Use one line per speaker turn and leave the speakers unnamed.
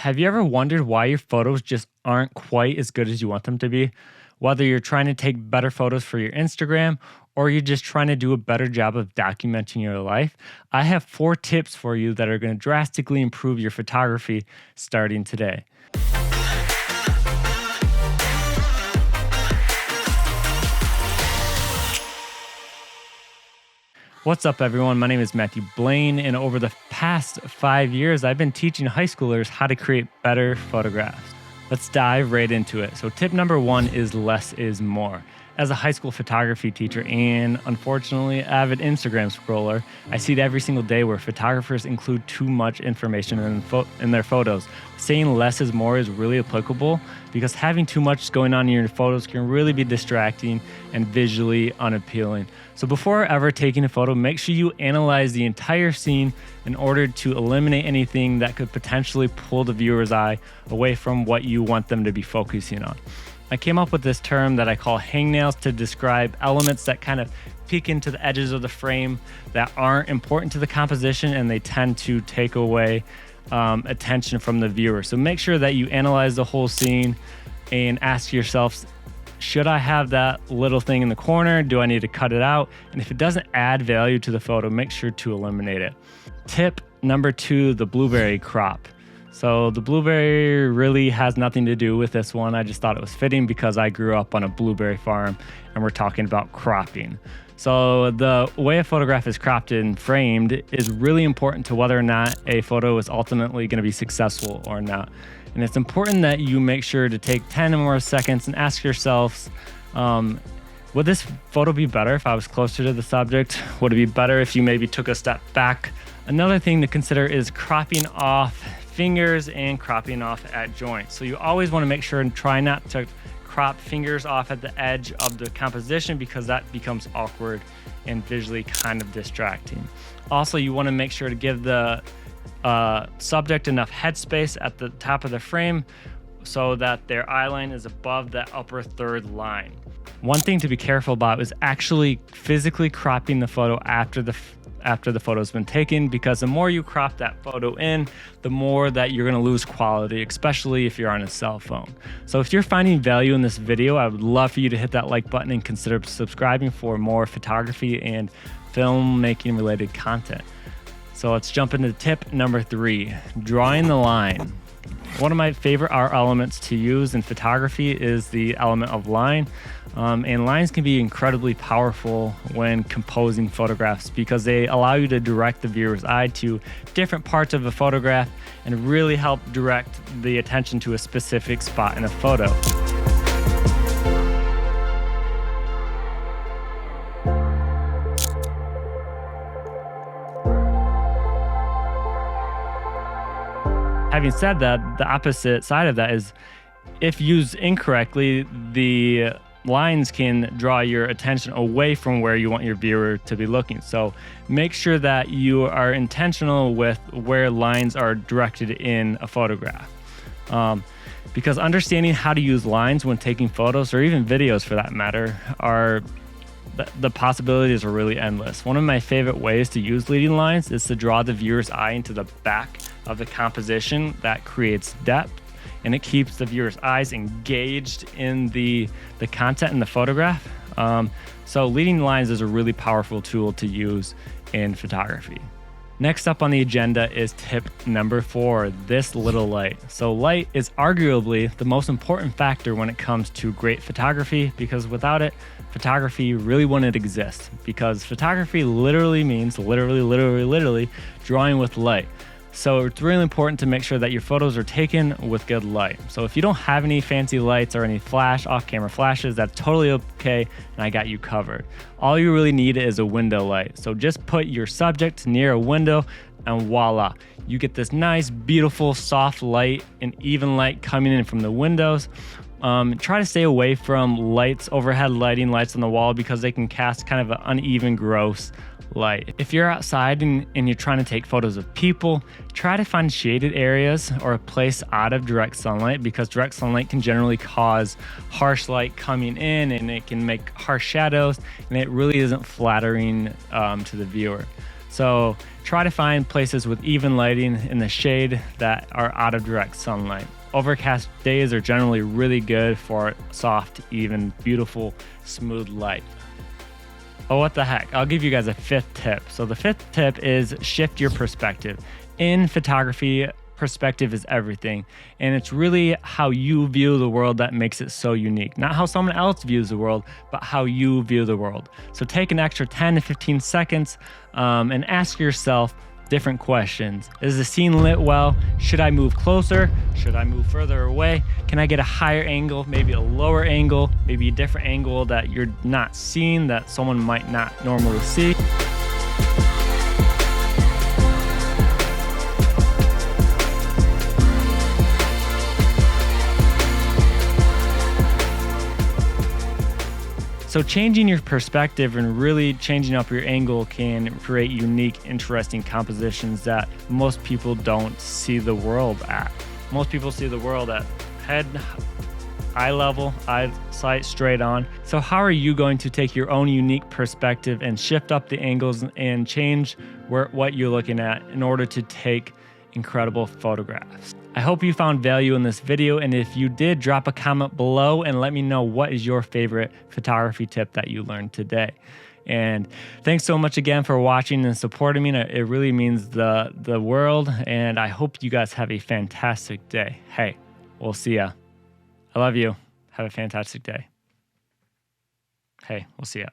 Have you ever wondered why your photos just aren't quite as good as you want them to be? Whether you're trying to take better photos for your Instagram or you're just trying to do a better job of documenting your life, I have 4 tips for you that are going to drastically improve your photography starting today. What's up, everyone? My name is Matthew Blaine, and over the past 5 years, I've been teaching high schoolers how to create better photographs. Let's dive right into it. So tip number 1 is less is more. As a high school photography teacher and, unfortunately, avid Instagram scroller, I see it every single day where photographers include too much information in their photos. Saying less is more is really applicable because having too much going on in your photos can really be distracting and visually unappealing. So before ever taking a photo, make sure you analyze the entire scene in order to eliminate anything that could potentially pull the viewer's eye away from what you want them to be focusing on. I came up with this term that I call hangnails to describe elements that kind of peek into the edges of the frame that aren't important to the composition, and they tend to take away attention from the viewer. So make sure that you analyze the whole scene and ask yourself, should I have that little thing in the corner? Do I need to cut it out? And if it doesn't add value to the photo, make sure to eliminate it. Tip number 2, the blueberry crop. So the blueberry really has nothing to do with this one. I just thought it was fitting because I grew up on a blueberry farm and we're talking about cropping. So the way a photograph is cropped and framed is really important to whether or not a photo is ultimately going to be successful or not. And it's important that you make sure to take 10 or more seconds and ask yourselves, would this photo be better if I was closer to the subject? Would it be better if you maybe took a step back? Another thing to consider is cropping off fingers and cropping off at joints. So you always want to make sure and try not to crop fingers off at the edge of the composition because that becomes awkward and visually kind of distracting. Also, you want to make sure to give the subject enough headspace at the top of the frame so that their eye line is above that upper third line. One thing to be careful about is actually physically cropping the photo after the photo's been taken, because the more you crop that photo in, the more that you're going to lose quality, especially if you're on a cell phone. So if you're finding value in this video, I would love for you to hit that like button and consider subscribing for more photography and filmmaking related content. So let's jump into tip number 3, drawing the line. One of my favorite art elements to use in photography is the element of line. And lines can be incredibly powerful when composing photographs because they allow you to direct the viewer's eye to different parts of a photograph and really help direct the attention to a specific spot in a photo. Having said that, the opposite side of that is if used incorrectly, the lines can draw your attention away from where you want your viewer to be looking. So make sure that you are intentional with where lines are directed in a photograph. Because understanding how to use lines when taking photos, or even videos for that matter, the possibilities are really endless. One of my favorite ways to use leading lines is to draw the viewer's eye into the back of the composition. That creates depth and it keeps the viewer's eyes engaged in the content in the photograph. So leading lines is a really powerful tool to use in photography. Next up on the agenda is tip number 4, this little light. So light is arguably the most important factor when it comes to great photography, because without it, photography really wouldn't exist, because photography literally means literally drawing with light. So it's really important to make sure that your photos are taken with good light. So if you don't have any fancy lights or any off-camera flashes, that's totally okay, and I got you covered. All you really need is a window light. So just put your subject near a window and voila, you get this nice, beautiful, soft light and even light coming in from the windows. Try to stay away from lights, overhead lighting, lights on the wall, because they can cast kind of an uneven, gross light. If you're outside and you're trying to take photos of people, try to find shaded areas or a place out of direct sunlight, because direct sunlight can generally cause harsh light coming in and it can make harsh shadows, and it really isn't flattering to the viewer. So try to find places with even lighting in the shade that are out of direct sunlight. Overcast days are generally really good for soft, even, beautiful, smooth light. Oh, what the heck? I'll give you guys a fifth tip. So the fifth tip is shift your perspective. In photography, perspective is everything. And it's really how you view the world that makes it so unique. Not how someone else views the world, but how you view the world. So take an extra 10 to 15 seconds and ask yourself different questions. Is the scene lit well? Should I move closer? Should I move further away? Can I get a higher angle, maybe a lower angle, maybe a different angle that you're not seeing that someone might not normally see? So changing your perspective and really changing up your angle can create unique, interesting compositions that most people don't see the world at. Most people see the world at head, eye level, eyesight straight on. So how are you going to take your own unique perspective and shift up the angles and change what you're looking at in order to take incredible photographs? I hope you found value in this video, and if you did, drop a comment below and let me know what is your favorite photography tip that you learned today. And thanks so much again for watching and supporting me. It really means the world, and I hope you guys have a fantastic day. Hey, we'll see ya. I love you. Have a fantastic day. Hey, we'll see ya.